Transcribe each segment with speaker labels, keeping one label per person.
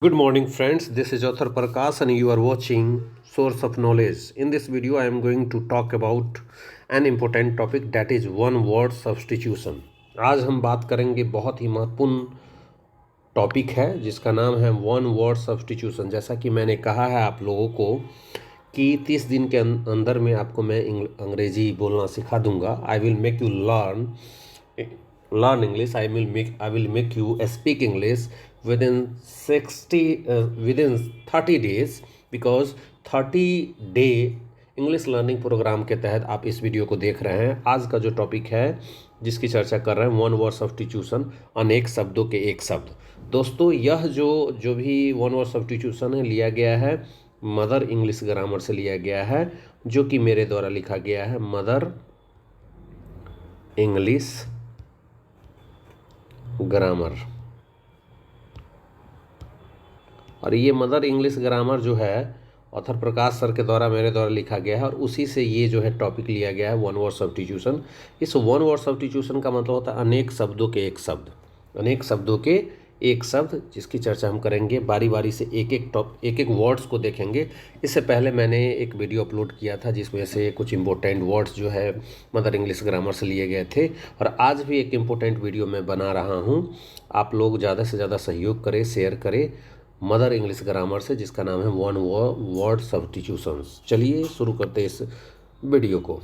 Speaker 1: Good morning, friends. This is Author Prakash, and you are watching Source of Knowledge. In this video, I am going to talk about an important topic, that is one word substitution. आज हम बात करेंगे बहुत ही महत्वपूर्ण topic है जिसका नाम है वन वर्ड सब्स्टिट्यूशन। जैसा कि मैंने कहा है आप लोगों को कि 30 दिन के अंदर में आपको मैं अंग्रेजी बोलना सिखा दूंगा। I will make you learn English. I will make you speak English within 30 days, because 30 day English learning program के तहत आप इस वीडियो को देख रहे हैं। आज का जो टॉपिक है जिसकी चर्चा कर रहे हैं, वन वर्ड सब्स्टिट्यूशन, अनेक शब्दों के एक शब्द। दोस्तों, यह जो भी वन वर्ड सब्स्टिट्यूशन है लिया गया है मदर इंग्लिश ग्रामर से लिया गया है, जो कि मेरे द्वारा लिखा गया है मदर इंग्लिश ग्रामर। और ये मदर इंग्लिश ग्रामर जो है ऑथर प्रकाश सर के द्वारा मेरे द्वारा लिखा गया है, और उसी से ये जो है टॉपिक लिया गया है वन वर्ड सब्स्टिट्यूशन। इस वन वर्ड सब्स्टिट्यूशन का मतलब होता है अनेक शब्दों के एक शब्द, अनेक शब्दों के एक शब्द, जिसकी चर्चा हम करेंगे बारी बारी से। एक एक वर्ड्स को देखेंगे। इससे पहले मैंने एक वीडियो अपलोड किया था जिसमें से कुछ इम्पोर्टेंट वर्ड्स जो है मदर इंग्लिश ग्रामर से लिए गए थे, और आज भी एक इम्पोर्टेंट वीडियो मैं बना रहा हूँ। आप लोग ज़्यादा से ज़्यादा सहयोग करें, शेयर करें मदर इंग्लिश ग्रामर से, जिसका नाम है वन वर्ड सब्स्टिट्यूशंस। चलिए शुरू करते हैं इस वीडियो को।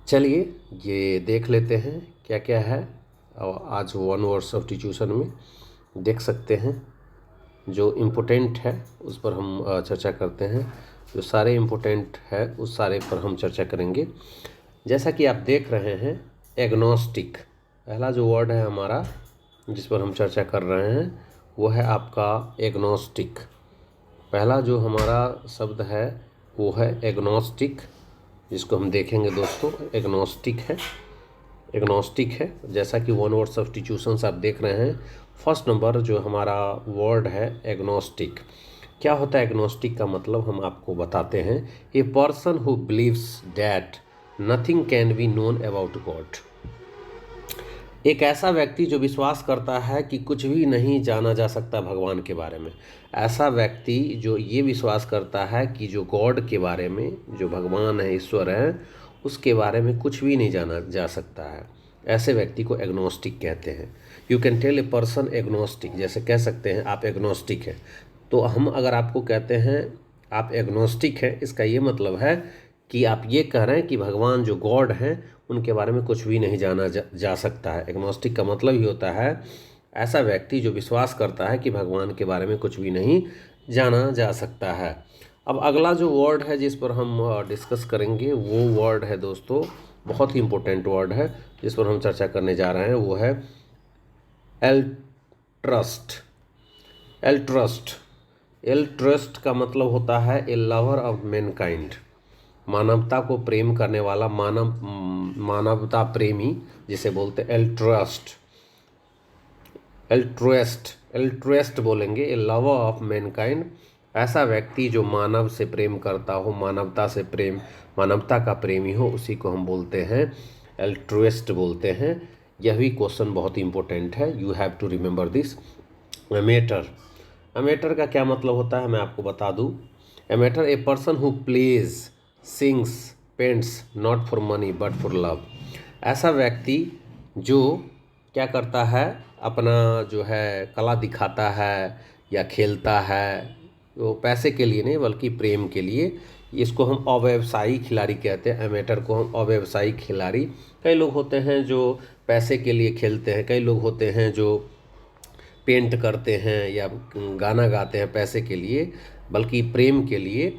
Speaker 1: चलिए ये देख लेते हैं क्या क्या है। और आज वन वर्ड सब्स्टिट्यूशन में देख सकते हैं जो इम्पोर्टेंट है उस पर हम चर्चा करते हैं। जो सारे इम्पोर्टेंट है उस सारे पर हम चर्चा करेंगे। जैसा कि आप देख रहे हैं, एग्नोस्टिक पहला जो वर्ड है हमारा जिस पर हम चर्चा कर रहे हैं वो है आपका एग्नोस्टिक। पहला जो हमारा शब्द है वो है एग्नोस्टिक, जिसको हम देखेंगे दोस्तों। एग्नोस्टिक है जैसा कि वन वर्ड सब्स्टिट्यूशंस आप देख रहे हैं। फर्स्ट नंबर जो हमारा वर्ड है एग्नोस्टिक। क्या होता है एग्नोस्टिक का मतलब हम आपको बताते हैं। ए person who believes that nothing can be known about God. एक ऐसा व्यक्ति जो विश्वास करता है कि कुछ भी नहीं जाना जा सकता भगवान के बारे में। ऐसा व्यक्ति जो ये विश्वास करता है कि जो गॉड के बारे में, जो भगवान है, ईश्वर है, उसके बारे में कुछ भी नहीं जाना जा सकता है, ऐसे व्यक्ति को एग्नोस्टिक कहते हैं। You can tell a person agnostic, जैसे कह सकते हैं आप एग्नोस्टिक है। तो हम अगर आपको कहते हैं आप एग्नोस्टिक हैं, इसका ये मतलब है कि आप ये कह रहे हैं कि भगवान जो गॉड हैं उनके बारे में कुछ भी नहीं जाना जा सकता है। एग्नोस्टिक का मतलब ही होता है ऐसा व्यक्ति जो विश्वास करता है कि भगवान के बारे में कुछ भी नहीं जाना जा सकता है। अब अगला जो वर्ड है जिस पर हम डिस्कस करेंगे वो वर्ड है दोस्तों, बहुत ही इम्पोर्टेंट वर्ड है जिस पर हम चर्चा करने जा रहे हैं, वो है एल्ट्रस्ट। एल्ट्रस्ट का मतलब होता है ए लवर ऑफ मैनकाइंड, मानवता को प्रेम करने वाला, मानवता प्रेमी, जिसे बोलते हैं एल्ट्रुएस्ट बोलेंगे। ए लवर ऑफ मैनकाइंड, ऐसा व्यक्ति जो मानव से प्रेम करता हो, मानवता का प्रेमी हो, उसी को हम बोलते हैं एल्ट्रुएस्ट बोलते हैं। यह भी क्वेश्चन बहुत ही इंपॉर्टेंट है, you have to remember this. Amateur का क्या मतलब होता है मैं आपको बता दूं। Amateur a person who plays, sings, paints not for money but for love. ऐसा व्यक्ति जो क्या करता है, अपना जो है कला दिखाता है या खेलता है, वो पैसे के लिए नहीं बल्कि प्रेम के लिए। इसको हम अव्यवसायी खिलाड़ी कहते हैं। एमेटर को हम अव्यवसायी खिलाड़ी। कई लोग होते हैं जो पैसे के लिए खेलते हैं, कई लोग होते हैं जो पेंट करते हैं या गाना गाते हैं पैसे के लिए बल्कि प्रेम के लिए।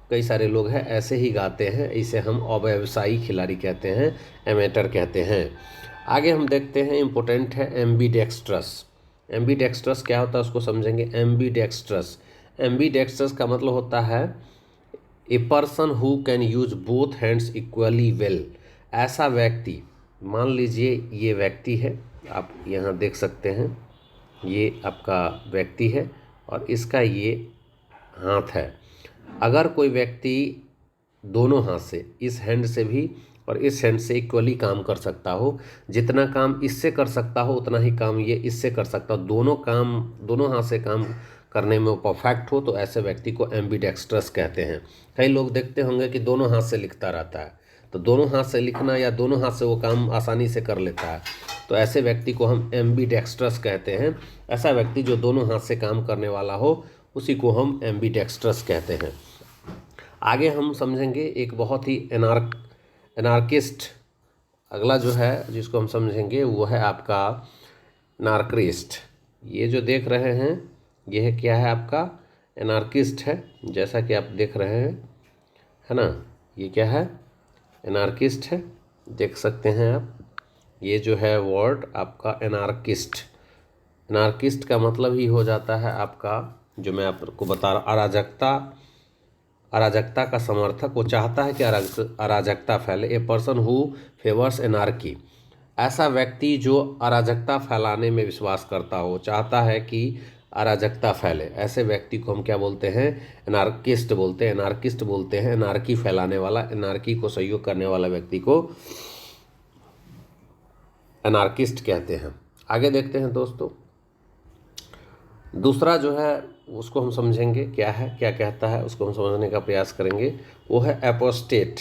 Speaker 1: कई सारे लोग हैं ऐसे ही गाते हैं, इसे हम अव्यवसायी खिलाड़ी कहते हैं, एमेटर कहते हैं। आगे हम देखते हैं, इम्पोर्टेंट है एम्बीडेक्स्ट्रस। एम्बीडेक्स्ट्रस क्या होता है उसको समझेंगे। एम्बीडेक्स्ट्रस का मतलब होता है ए person who can use both hands equally well. ऐसा व्यक्ति, मान लीजिए ये व्यक्ति है, आप यहाँ देख सकते हैं, ये आपका व्यक्ति है और इसका ये हाथ है। अगर कोई व्यक्ति दोनों हाथ से, इस हैंड से भी और इस हैंड से इक्वली काम कर सकता हो। जितना काम इससे कर सकता हो उतना ही काम ये इससे कर सकता हो। दोनों काम, दोनों हाथ से काम करने में वो परफेक्ट हो, तो ऐसे व्यक्ति को एम्बीडेक्स्ट्रस कहते हैं। कई लोग देखते होंगे कि दोनों हाथ से लिखता रहता है, तो दोनों हाथ से लिखना या दोनों हाथ से वो काम आसानी से कर लेता है, तो ऐसे व्यक्ति को हम एम्बीडेक्स्ट्रस कहते हैं। ऐसा व्यक्ति जो दोनों हाथ से काम करने वाला हो उसी को हम एम्बीडेक्स्ट्रस कहते हैं। आगे हम समझेंगे एक बहुत ही एनार्किस्ट। अगला जो है जिसको हम समझेंगे वो है आपका एनार्किस्ट। ये जो देख रहे हैं ये है क्या है आपका एनार्किस्ट है, जैसा कि आप देख रहे हैं, है ना। ये क्या है एनार्किस्ट है, देख सकते हैं आप। ये जो है वर्ड आपका एनार्किस्ट। एनार्किस्ट का मतलब ही हो जाता है आपका, जो मैं आपको बता रहा, अराजकता। अराजकता का समर्थक। वो चाहता है कि अराजकता फैले। ए पर्सन हु फेवर्स एनार्की। ऐसा व्यक्ति जो अराजकता फैलाने में विश्वास करता हो, चाहता है कि अराजकता फैले, ऐसे व्यक्ति को हम क्या बोलते हैं एनार्किस्ट बोलते हैं। एनार्किस्ट बोलते हैं एनार्की फैलाने वाला, एनार्की को सहयोग करने वाला व्यक्ति को एनार्किस्ट कहते हैं। आगे देखते हैं दोस्तों, दूसरा जो है उसको हम समझेंगे क्या है, क्या कहता है, उसको हम समझने का प्रयास करेंगे। वो है एपोस्टेट।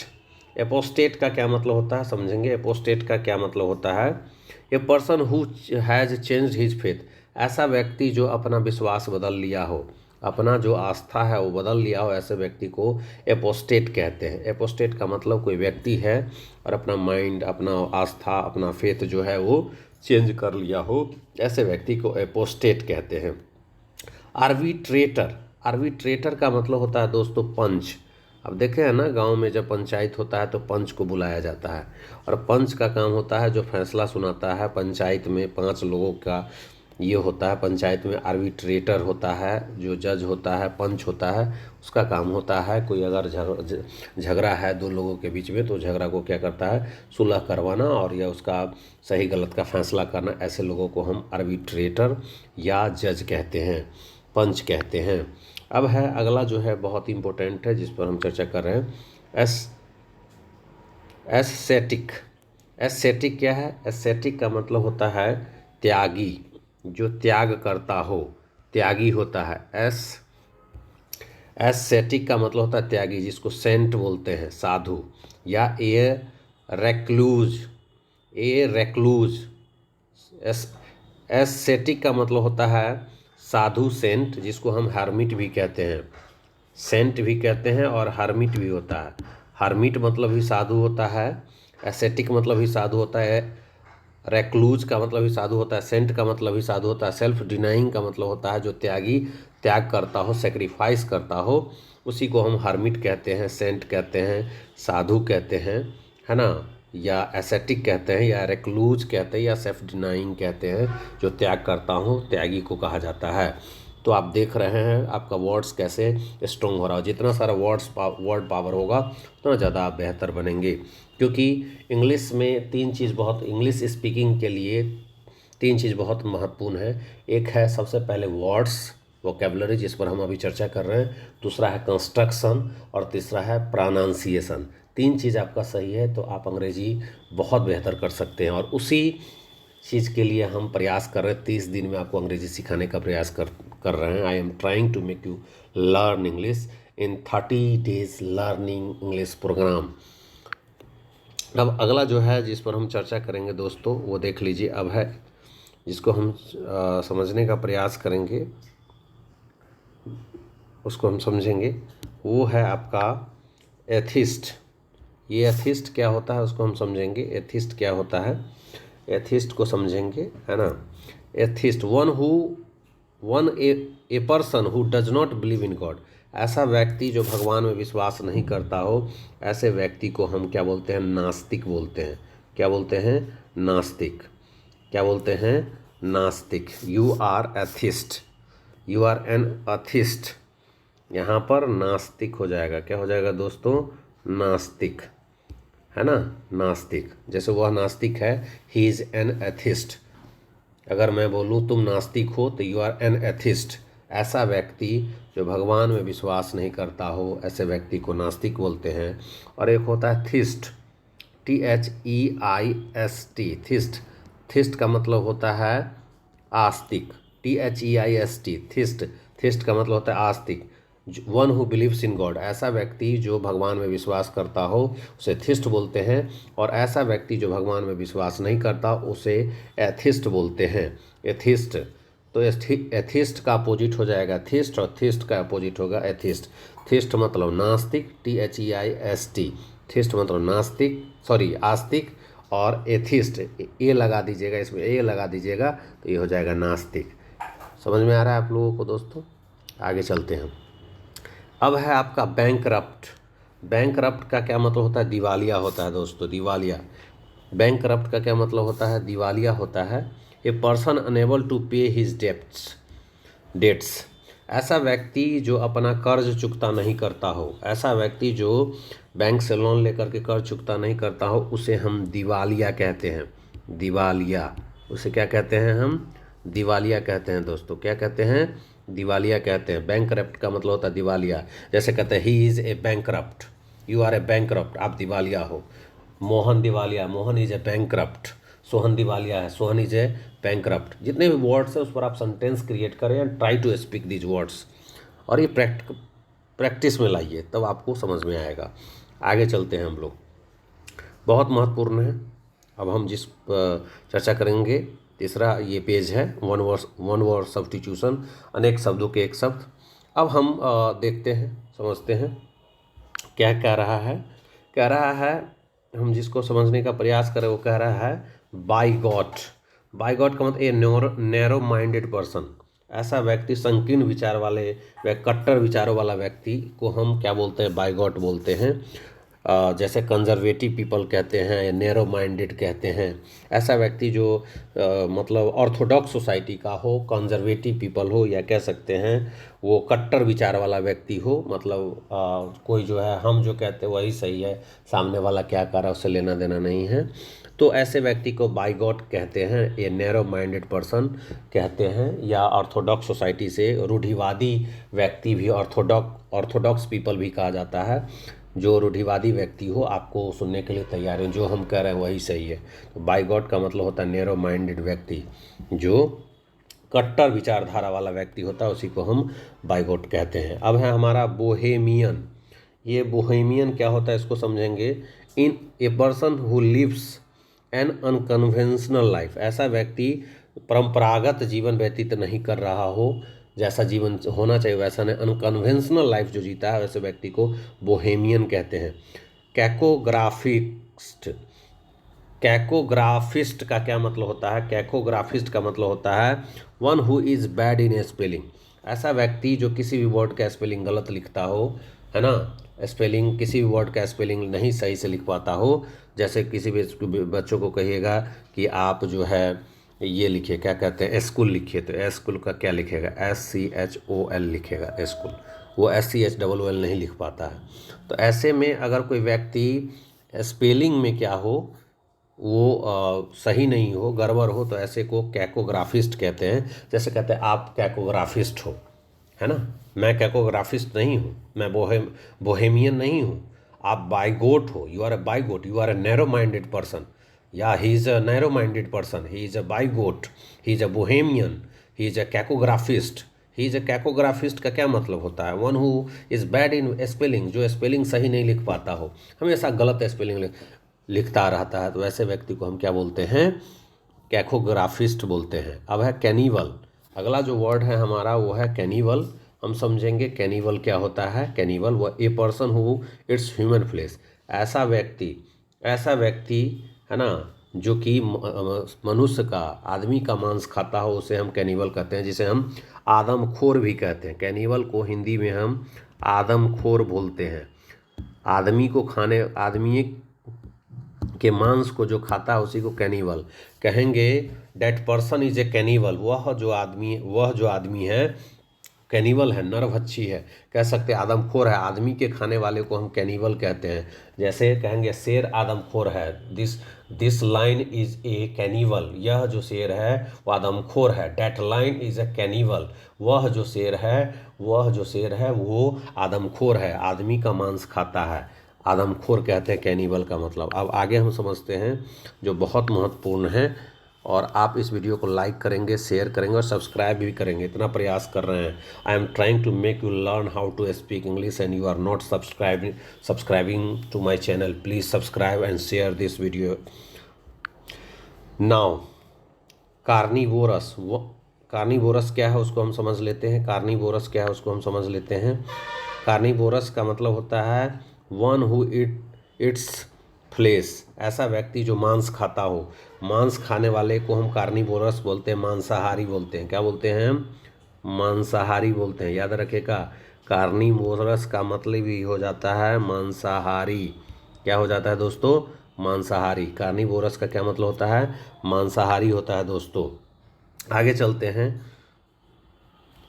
Speaker 1: एपोस्टेट का क्या मतलब होता है समझेंगे। एपोस्टेट का क्या मतलब होता है, ए person who has changed his faith. ऐसा व्यक्ति जो अपना विश्वास बदल लिया हो, अपना जो आस्था है वो बदल लिया हो, ऐसे व्यक्ति को एपोस्टेट कहते हैं। एपोस्टेट का मतलब कोई व्यक्ति है और अपना माइंड, अपना आस्था, अपना फेथ जो है वो चेंज कर लिया हो, ऐसे व्यक्ति को एपोस्टेट कहते हैं। आर्बिट्रेटर। आर्बिट्रेटर का मतलब होता है दोस्तों पंच। अब देखे हैं ना, गांव में जब पंचायत होता है तो पंच को बुलाया जाता है, और पंच का काम होता है जो फैसला सुनाता है। पंचायत में 5 लोगों का ये होता है। पंचायत में आर्बिट्रेटर होता है, जो जज होता है, पंच होता है, उसका काम होता है कोई अगर झगड़ा है 2 लोगों के बीच में, तो झगड़ा को क्या करता है सुलह करवाना, और या उसका सही गलत का फैसला करना। ऐसे लोगों को हम आर्बिट्रेटर या जज कहते हैं, पंच कहते हैं। अब है अगला जो है बहुत ही इम्पोर्टेंट है, जिस पर हम चर्चा कर रहे हैं, एससेटिक। एससेटिक क्या है, एससेटिक का मतलब होता है त्यागी, जो त्याग करता हो, त्यागी होता है। एससेटिक का मतलब होता है त्यागी, जिसको सेंट बोलते हैं, साधु, या रेक्लूज। एससेटिक का मतलब होता है साधु, सेंट, जिसको हम हर्मिट भी कहते हैं। सेंट भी कहते हैं और हर्मिट भी होता है। हर्मिट मतलब ही साधु होता है, एसेटिक मतलब ही साधु होता है, रेक्लूज का मतलब ही साधु होता है, सेंट का मतलब ही साधु होता है, सेल्फ डिनाइंग का मतलब होता है जो त्यागी, त्याग करता हो, सेक्रीफाइस करता हो, उसी को हम हर्मिट कहते हैं, सेंट कहते हैं, साधु कहते हैं, है ना, या एसेटिक कहते हैं, या रेक्लूज कहते हैं, या सेल्फ डिनाइंग कहते हैं, जो त्याग करता हूँ, त्यागी को कहा जाता है। तो आप देख रहे हैं आपका वर्ड्स कैसे स्ट्रॉन्ग हो रहा हो। जितना सारा वर्ड पावर होगा उतना ज़्यादा आप बेहतर बनेंगे, क्योंकि इंग्लिश में 3 चीज़ बहुत, इंग्लिश स्पीकिंग के लिए 3 चीज़ बहुत महत्वपूर्ण है। एक है सबसे पहले वर्ड्स, वोकेबलरी, जिस पर हम अभी चर्चा कर रहे हैं। दूसरा है कंस्ट्रक्शन, और तीसरा है प्रोनाउंसिएशन। 3 चीज़ आपका सही है तो आप अंग्रेजी बहुत बेहतर कर सकते हैं, और उसी चीज़ के लिए हम प्रयास कर रहे हैं। 30 दिन में आपको अंग्रेजी सिखाने का प्रयास कर रहे हैं। I am trying to make you learn English in 30 days learning English program. अब अगला जो है जिस पर हम चर्चा करेंगे दोस्तों, वो देख लीजिए। अब है जिसको हम समझने का प्रयास करेंगे, उसको हम समझेंगे, वो है आपका एथिस्ट। ये एथिस्ट क्या होता है उसको हम समझेंगे। एथिस्ट क्या होता है, एथिस्ट को समझेंगे, है ना। Atheist A person who does not believe in God. ऐसा व्यक्ति जो भगवान में विश्वास नहीं करता हो, ऐसे व्यक्ति को हम क्या बोलते हैं नास्तिक बोलते हैं। क्या बोलते हैं नास्तिक। क्या बोलते हैं नास्तिक। You are atheist, you are an atheist. यहाँ पर नास्तिक हो जाएगा, क्या हो जाएगा दोस्तों नास्तिक, है ना, नास्तिक। जैसे वह नास्तिक है, ही इज़ एन एथिस्ट। अगर मैं बोलूँ तुम नास्तिक हो तो यू आर एन एथिस्ट। ऐसा व्यक्ति जो भगवान में विश्वास नहीं करता हो, ऐसे व्यक्ति को नास्तिक बोलते हैं। और एक होता है थिस्ट, THEIST, थिस्ट। थिस्ट का मतलब होता है आस्तिक। THEIST, थिस्ट। थिस्ट का मतलब होता है आस्तिक। One who believes in God, ऐसा व्यक्ति जो भगवान में विश्वास करता हो उसे थिस्ट बोलते हैं। और ऐसा व्यक्ति जो भगवान में विश्वास नहीं करता उसे एथिस्ट बोलते हैं, एथिस्ट। तो एथिस्ट का अपोजिट हो जाएगा थिस्ट, और थिस्ट का अपोजिट होगा एथिस्ट। थिस्ट मतलब नास्तिक, THEIST, थिस्ट मतलब नास्तिक, सॉरी आस्तिक। और एथिस्ट, ए लगा दीजिएगा, इसमें ए लगा दीजिएगा तो ये हो जाएगा नास्तिक। समझ में आ रहा है आप लोगों को दोस्तों? आगे चलते हैं। अब है आपका बैंकरप्ट। बैंकरप्ट का क्या मतलब होता है? दिवालिया होता है दोस्तों, दिवालिया। बैंकरप्ट का क्या मतलब होता है? दिवालिया होता है ए पर्सन अनेबल टू पे हिज डेट्स, ऐसा व्यक्ति जो अपना कर्ज चुकता नहीं करता हो, ऐसा व्यक्ति जो बैंक से लोन लेकर के कर्ज चुकता नहीं करता हो, उसे हम दिवालिया कहते हैं। दिवालिया, उसे क्या कहते हैं हम? दिवालिया कहते हैं दोस्तों। क्या कहते हैं? दिवालिया कहते हैं। बैंकरप्ट का मतलब होता है दिवालिया। जैसे कहते हैं he is a bankrupt, you are a bankrupt, आप दिवालिया हो। मोहन दिवालिया, Mohan is a bankrupt. Sohan दिवालिया है, सोहन इज ए बैंकरप्ट। जितने भी वर्ड्स हैं उस पर आप सेंटेंस क्रिएट करें and try to speak these words, और ये प्रैक्टिस में लाइए, तब आपको समझ में आएगा। आगे चलते हैं हम लोग, बहुत महत्वपूर्ण है। अब हम जिस चर्चा करेंगे, तीसरा ये पेज है, वन वर्ड सब्स्टिट्यूशन, अनेक शब्दों के एक शब्द। अब हम देखते हैं, समझते हैं क्या कह रहा है। कह रहा है, हम जिसको समझने का प्रयास करें वो कह रहा है बाई गॉड। बाई गॉड का मतलब ए नैरो माइंडेड पर्सन, ऐसा व्यक्ति, संकीर्ण विचार वाले, कट्टर विचारों वाला व्यक्ति को हम क्या बोलते हैं? बाई गॉड बोलते हैं। जैसे कंजर्वेटिव पीपल कहते हैं, नैरो माइंडेड कहते हैं। ऐसा व्यक्ति जो मतलब ऑर्थोडॉक्स सोसाइटी का हो, कंजर्वेटिव पीपल हो, या कह सकते हैं वो कट्टर विचार वाला व्यक्ति हो। मतलब कोई जो है, हम जो कहते हैं वही सही है, सामने वाला क्या कर रहा है उससे लेना देना नहीं है। तो ऐसे व्यक्ति को बाई गॉड कहते हैं, ये नैरो माइंडेड पर्सन कहते हैं। या ऑर्थोडॉक्स सोसाइटी से रूढ़िवादी व्यक्ति भी ऑर्थोडॉक्स पीपल भी कहा जाता है। जो रूढ़िवादी व्यक्ति हो, आपको सुनने के लिए तैयार है, जो हम कह रहे हैं वही सही है। तो बाई गॉड का मतलब होता है नैरो माइंडेड व्यक्ति, जो कट्टर विचारधारा वाला व्यक्ति होता है, उसी को हम बाई गॉड कहते हैं। अब है हमारा बोहेमियन। ये बोहेमियन क्या होता है इसको समझेंगे। In a person who lives an unconventional life, ऐसा व्यक्ति परंपरागत जीवन व्यतीत नहीं कर रहा हो, जैसा जीवन होना चाहिए वैसा नहीं, अनकन्वेंशनल लाइफ जो जीता है, वैसे व्यक्ति को बोहेमियन कहते हैं। कैकोग्राफिस्ट, कैकोग्राफिस्ट का क्या मतलब होता है? कैकोग्राफिस्ट का मतलब होता है one who is bad in spelling, ऐसा व्यक्ति जो किसी भी वर्ड का स्पेलिंग गलत लिखता हो, है ना, स्पेलिंग, किसी भी वर्ड का स्पेलिंग नहीं सही से लिख पाता हो। जैसे किसी भी बच्चों को कहिएगा कि आप जो है ये लिखिए, क्या कहते हैं, स्कूल लिखिए, तो स्कूल का क्या लिखेगा? SCHOL लिखेगा स्कूल, वो SCHOOL नहीं लिख पाता है। तो ऐसे में अगर कोई व्यक्ति स्पेलिंग में क्या हो, वो सही नहीं हो, गड़बड़ हो, तो ऐसे को कैकोग्राफिस्ट कहते हैं। जैसे कहते हैं आप कैकोग्राफिस्ट हो, है ना, मैं कैकोग्राफिस्ट नहीं हूँ, मैं बोहेमियन नहीं हूँ। आप बाइगोट हो, you are a bigot, you are a narrow minded person, या he is a narrow minded person, he is a bigot, he is a bohemian, he is a cacographist. He is a cacographist का क्या मतलब होता है? One who is bad in spelling, जो spelling सही नहीं लिख पाता हो, हमेशा गलत स्पेलिंग लिखता रहता है, तो ऐसे व्यक्ति को हम क्या बोलते हैं? कैकोग्राफिस्ट बोलते हैं। अब है कैनिवल। अगला जो वर्ड है हमारा वो है कैनिवल। हम समझेंगे कैनिवल क्या होता है। कैनिवल वो a person who eats human flesh, ऐसा व्यक्ति है ना, जो कि मनुष्य का, आदमी का मांस खाता हो, उसे हम कैनिवल कहते हैं, जिसे हम आदमखोर भी कहते हैं। कैनिवल को हिंदी में हम आदमखोर बोलते हैं। आदमी के मांस को जो खाता है उसी को कैनिवल कहेंगे। डेट पर्सन इज ए कैनिवल, वह जो आदमी है कैनिवल है, नरभक्षी है, कह सकते हैं आदमखोर है। आदमी के खाने वाले को हम कैनिवल कहते हैं। जैसे कहेंगे शेर आदमखोर है, दिस लाइन इज ए कैनिवल, यह जो शेर है वह आदमखोर है। डेट लाइन इज ए कैनिवल, वह जो शेर है वो आदमखोर है, आदमी का मांस खाता है। आदमखोर कहते हैं कैनिबल का मतलब। अब आगे हम समझते हैं जो बहुत महत्वपूर्ण है, और आप इस वीडियो को लाइक करेंगे, शेयर करेंगे और सब्सक्राइब भी करेंगे, इतना प्रयास कर रहे हैं। I am trying to make you learn how to speak English and you are not subscribing to my channel. Please subscribe and share this video. Now carnivorous, वो कार्निवोरस क्या है उसको हम समझ लेते हैं। कार्निवोरस क्या है उसको हम समझ लेते हैं। कार्निवोरस का मतलब होता है वन हु इट्स फ्लेश, ऐसा व्यक्ति जो मांस खाता हो। मांस खाने वाले को हम कार्निवोरस बोलते हैं, मांसाहारी बोलते हैं। क्या बोलते हैं? मांसाहारी बोलते हैं। याद रखिएगा, कार्निवोरस का मतलब ही हो जाता है मांसाहारी। क्या हो जाता है दोस्तों? मांसाहारी। कार्निवोरस का क्या मतलब होता है? मांसाहारी होता है दोस्तों। आगे चलते हैं,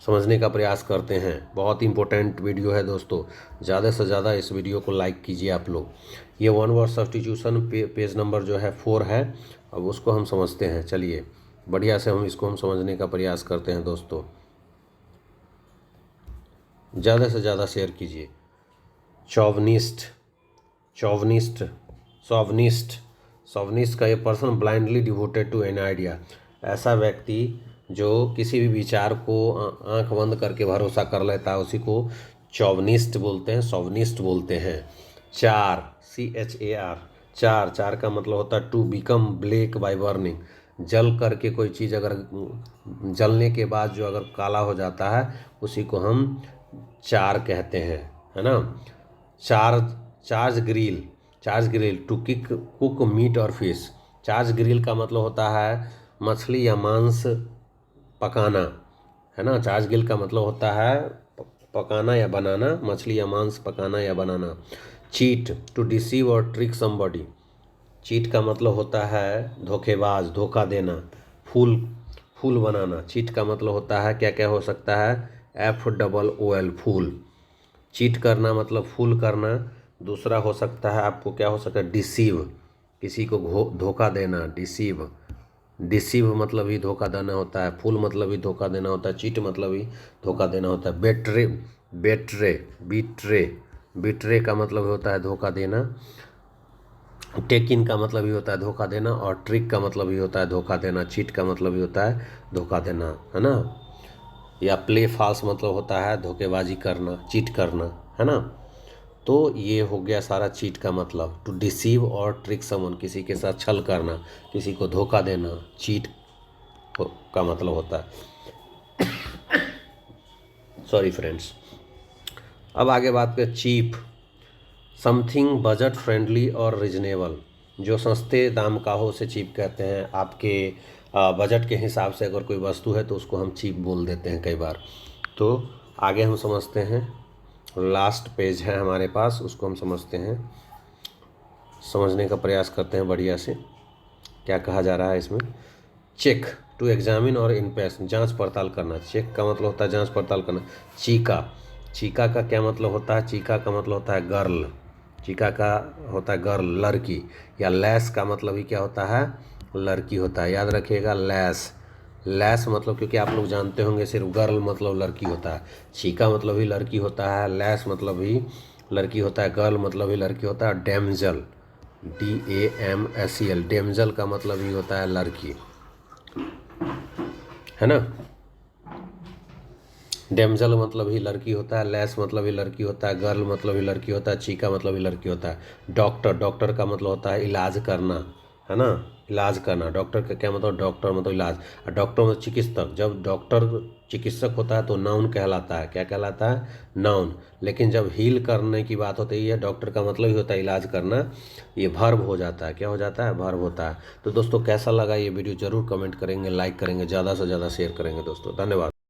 Speaker 1: समझने का प्रयास करते हैं। बहुत इंपॉर्टेंट वीडियो है दोस्तों, ज़्यादा से ज़्यादा इस वीडियो को लाइक कीजिए आप लोग। ये one word substitution page number जो है 4 है। अब उसको हम समझते हैं, चलिए बढ़िया से हम समझने का प्रयास करते हैं दोस्तों। ज़्यादा से ज़्यादा शेयर कीजिए। चौवनिस्ट, चौवनिस्ट, सॉवनिस्ट, सॉवनिस्ट का ये person blindly devoted to an idea, ऐसा व्यक्ति जो किसी भी विचार को आंख बंद करके भरोसा कर लेता है, उसी को चौवनिस्ट बोलते हैं, सॉवनिस्ट बोलते हैं। चार, CHAR, चार, चार का मतलब होता है to become black by burning, जल करके कोई चीज़ अगर जलने के बाद जो अगर काला हो जाता है उसी को हम चार कहते हैं, है ना। Charge, charge grill, charge grill to cook meat और फिश। चार्ज ग्रिल का मतलब होता है मछली या मांस पकाना, है ना। चार्ज ग्रिल का मतलब होता है पकाना या बनाना, मछली या मांस पकाना या बनाना। चीट, टू डिसीव और ट्रिक समबॉडी, चीट का मतलब होता है धोखेबाज, धोखा देना। फूल, फूल बनाना, चीट का मतलब होता है क्या क्या हो सकता है? FOOL, फूल। चीट करना मतलब फूल करना। दूसरा हो सकता है आपको क्या हो सकता है? डिसीव, किसी को धोखा देना, डिसीव। डिसीव मतलब ही धोखा देना होता है, फूल मतलब ही धोखा देना होता है, चीट मतलब ही धोखा देना होता है। बेट्रे, बेट्रे, बिट्रे, बिट्रे का मतलब होता है धोखा देना। टेक इन का मतलब ही होता है धोखा देना, और ट्रिक का मतलब ही होता है धोखा देना। चीट का मतलब ही होता है धोखा देना, है ना। या प्ले फॉल्स मतलब होता है धोखेबाजी करना, चीट करना, है ना। तो ये हो गया सारा चीट का मतलब। टू डिसीव और ट्रिक समवन, किसी के साथ छल करना, किसी को धोखा देना, चीट का मतलब होता है। Sorry friends. अब आगे बात करें चीप, समथिंग बजट फ्रेंडली और रिजनेबल, जो सस्ते दाम का हो उसे चीप कहते हैं। आपके बजट के हिसाब से अगर कोई वस्तु है तो उसको हम चीप बोल देते हैं कई बार। तो आगे हम समझते हैं, लास्ट पेज है हमारे पास, उसको हम समझते हैं, समझने का प्रयास करते हैं बढ़िया से। क्या कहा जा रहा है इसमें? चेक, टू एग्जामिन और इनपेस, जांच पड़ताल करना। चेक का मतलब होता है जांच पड़ताल करना। चीका, चीका का क्या मतलब होता है? चीका का मतलब होता है गर्ल, चीका का होता है गर्ल, लड़की। या लैस का मतलब ही क्या होता है? लड़की होता है। याद रखिएगा, लैस, लैस मतलब, क्योंकि आप लोग जानते होंगे सिर्फ गर्ल मतलब लड़की होता है, चीका मतलब ही लड़की होता है, लैस मतलब भी लड़की होता है, गर्ल मतलब ही लड़की होता है। डैमजल, DAMSEL, डैमजल का मतलब ही होता है लड़की, है ना। डैमजल मतलब ही लड़की होता है, लैस मतलब ही लड़की होता है, गर्ल मतलब ही लड़की होता है, चीका मतलब ही लड़की होता है। डॉक्टर, डॉक्टर का मतलब होता है इलाज करना, है ना, इलाज करना। डॉक्टर का क्या मतलब? डॉक्टर मतलब इलाज, और डॉक्टर मतलब चिकित्सक। जब डॉक्टर चिकित्सक होता है तो नाउन कहलाता है। क्या कहलाता है? नाउन। लेकिन जब हील करने की बात होती है, डॉक्टर का मतलब ही होता है इलाज करना, ये वर्ब हो जाता है। क्या हो जाता है? वर्ब होता है। तो दोस्तों कैसा लगा ये वीडियो ज़रूर कमेंट करेंगे, लाइक करेंगे, ज़्यादा से ज़्यादा शेयर करेंगे दोस्तों। धन्यवाद।